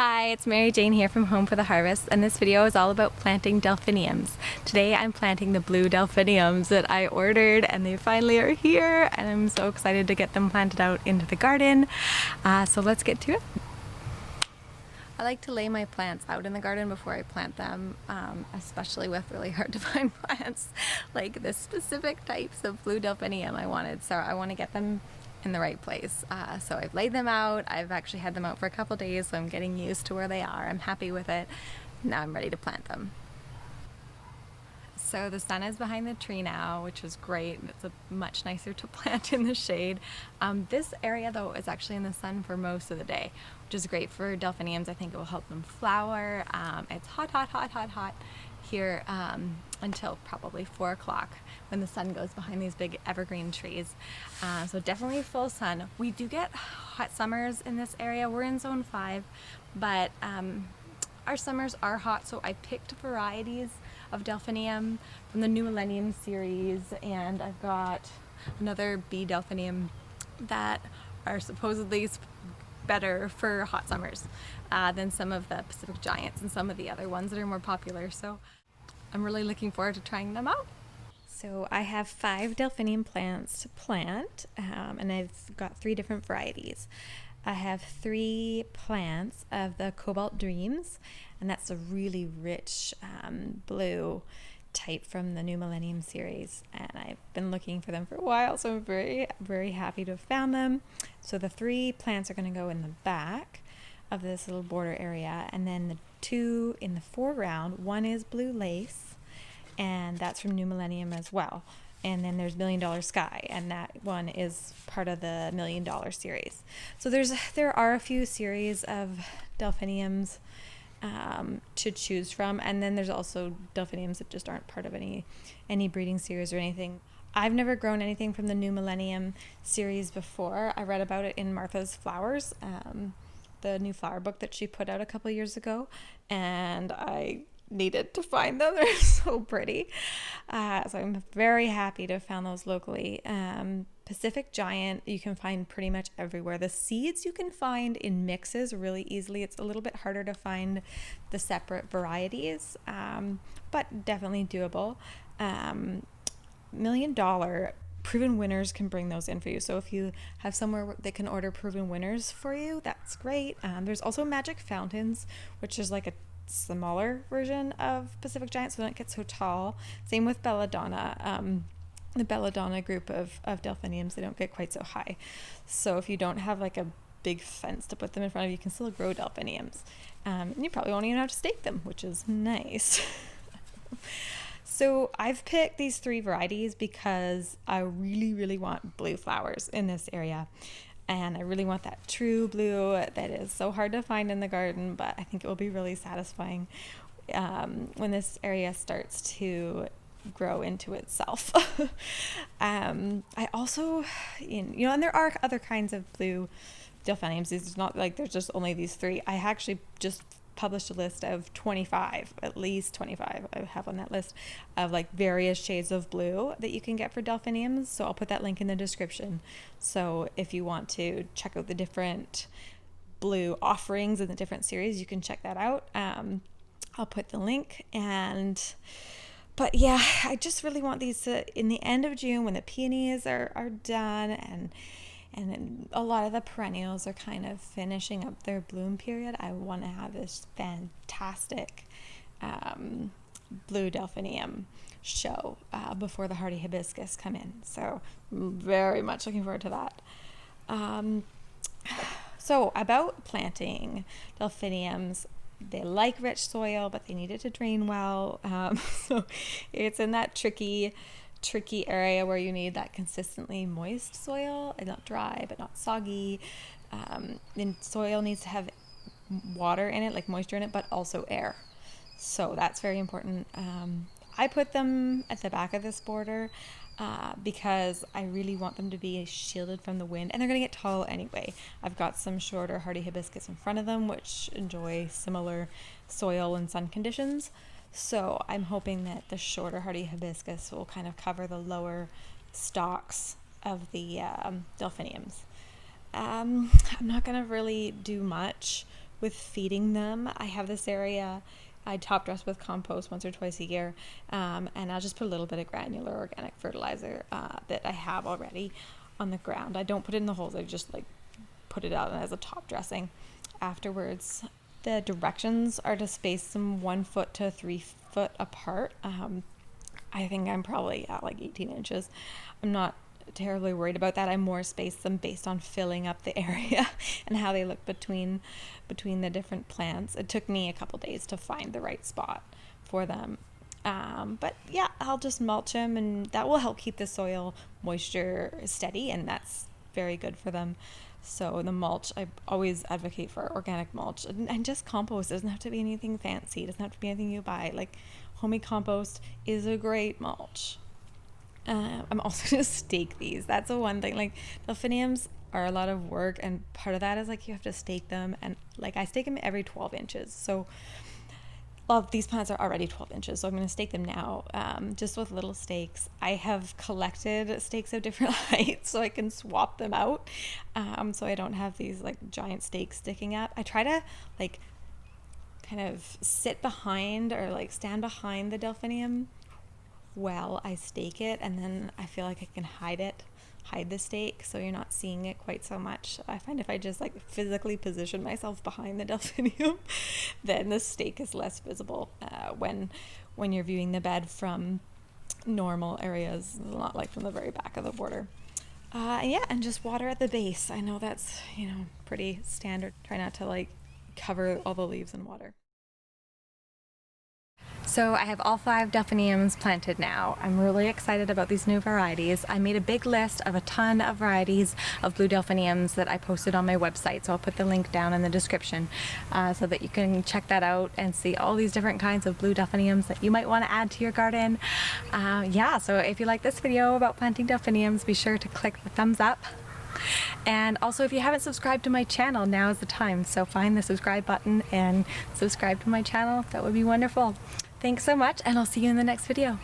Hi, it's Mary Jane here from Home for the Harvest, and this video is all about planting delphiniums. Today I'm planting the blue delphiniums that I ordered, and they finally are here, and I'm so excited to get them planted out into the garden. So let's get to it. I like to lay my plants out in the garden before I plant them, especially with really hard to find plants like the specific types of blue delphinium I wanted. So I want to get them in the right place. So I've laid them out. I've actually had them out for a couple days, so I'm getting used to where they are. I'm happy with it. Now I'm ready to plant them. So the sun is behind the tree now, which is great. It's much nicer to plant in the shade. This area though is actually in the sun for most of the day, which is great for delphiniums. I think it will help them flower. It's hot here until probably 4 o'clock when the sun goes behind these big evergreen trees. So definitely full sun. We do get hot summers in this area. We're in zone 5, but our summers are hot, so I picked varieties of delphinium from the New Millennium series, and I've got another bee delphinium that are supposedly better for hot summers than some of the Pacific Giants and some of the other ones that are more popular. So I'm really looking forward to trying them out. So I have 5 delphinium plants to plant, and I've got 3 different varieties. I have 3 plants of the Cobalt Dreams, and that's a really rich blue type from the New Millennium series, and I've been looking for them for a while, so I'm very happy to have found them. So the 3 plants are going to go in the back of this little border area, and then the 2 in the foreground. One is Blue Lace, and that's from New Millennium as well. And then there's $1 Million Sky, and that one is part of the $1 Million series. So there are a few series of delphiniums to choose from, and then there's also delphiniums that just aren't part of any breeding series or anything. I've never grown anything from the New Millennium series before. I read about it in Martha's Flowers, the new flower book that she put out a couple years ago, and I needed to find them. They're so pretty. So I'm very happy to have found those locally. Pacific Giant you can find pretty much everywhere. The seeds you can find in mixes really easily. It's a little bit harder to find the separate varieties, but definitely doable. $1 Million proven winners can bring those in for you. So if you have somewhere that can order proven winners for you, that's great. There's also Magic Fountains, which is like a smaller version of Pacific Giant, so they don't get so tall. Same with Belladonna. The Belladonna group of delphiniums, they don't get quite so high. So if you don't have like a big fence to put them in front of, you can still grow delphiniums. And you probably won't even have to stake them, which is nice. So I've picked these 3 varieties because I really want blue flowers in this area. And I really want that true blue that is so hard to find in the garden, but I think it will be really satisfying when this area starts to grow into itself. I also, and there are other kinds of blue delphiniums. It's not like there's just only these 3. I actually just published a list of 25, at least 25 I have on that list, of like various shades of blue that you can get for delphiniums. So I'll put that link in the description. So if you want to check out the different blue offerings in the different series, you can check that out. I'll put the link. But yeah, I just really want these in the end of June when the peonies are done and a lot of the perennials are kind of finishing up their bloom period. I want to have this fantastic blue delphinium show before the hardy hibiscus come in. So I'm very much looking forward to that. So about planting delphiniums, they like rich soil, but they need it to drain well. So it's in that tricky area where you need that consistently moist soil and not dry but not soggy. And soil needs to have water in it, like moisture in it, but also air. So that's very important. I put them at the back of this border because I really want them to be shielded from the wind, and they're going to get tall anyway. I've got some shorter hardy hibiscus in front of them which enjoy similar soil and sun conditions. So I'm hoping that the shorter hardy hibiscus will kind of cover the lower stalks of the delphiniums. I'm not going to really do much with feeding them. I have this area I top dress with compost once or twice a year, and I'll just put a little bit of granular organic fertilizer that I have already on the ground. I don't put it in the holes, I just like put it out as a top dressing afterwards. The directions are to space them 1 foot to 3 foot apart. I think I'm probably at like 18 inches. I'm not terribly worried about that. I more space them based on filling up the area and how they look between the different plants. It took me a couple days to find the right spot for them. But yeah, I'll just mulch them, and that will help keep the soil moisture steady, and that's very good for them. So the mulch, I always advocate for organic mulch, and just compost. It doesn't have to be anything fancy. It doesn't have to be anything you buy. Like homemade compost is a great mulch. I'm also going to stake these. That's the one thing. Like delphiniums are a lot of work, and part of that is like you have to stake them, and like I stake them every 12 inches. So well, these plants are already 12 inches, so I'm going to stake them now, just with little stakes. I have collected stakes of different heights so I can swap them out, so I don't have these like giant stakes sticking up. I try to like kind of sit behind or like stand behind the delphinium while I stake it, and then I feel like I can hide the stake so you're not seeing it quite so much. I find if I just like physically position myself behind the delphinium, then the stake is less visible when you're viewing the bed from normal areas, not like from the very back of the border. Yeah, and just water at the base. I know that's, pretty standard. Try not to like cover all the leaves in water. So I have all 5 delphiniums planted now. I'm really excited about these new varieties. I made a big list of a ton of varieties of blue delphiniums that I posted on my website, so I'll put the link down in the description so that you can check that out and see all these different kinds of blue delphiniums that you might want to add to your garden. Yeah, so if you like this video about planting delphiniums, be sure to click the thumbs up. And also, if you haven't subscribed to my channel, now is the time. So find the subscribe button and subscribe to my channel. That would be wonderful. Thanks so much, and I'll see you in the next video.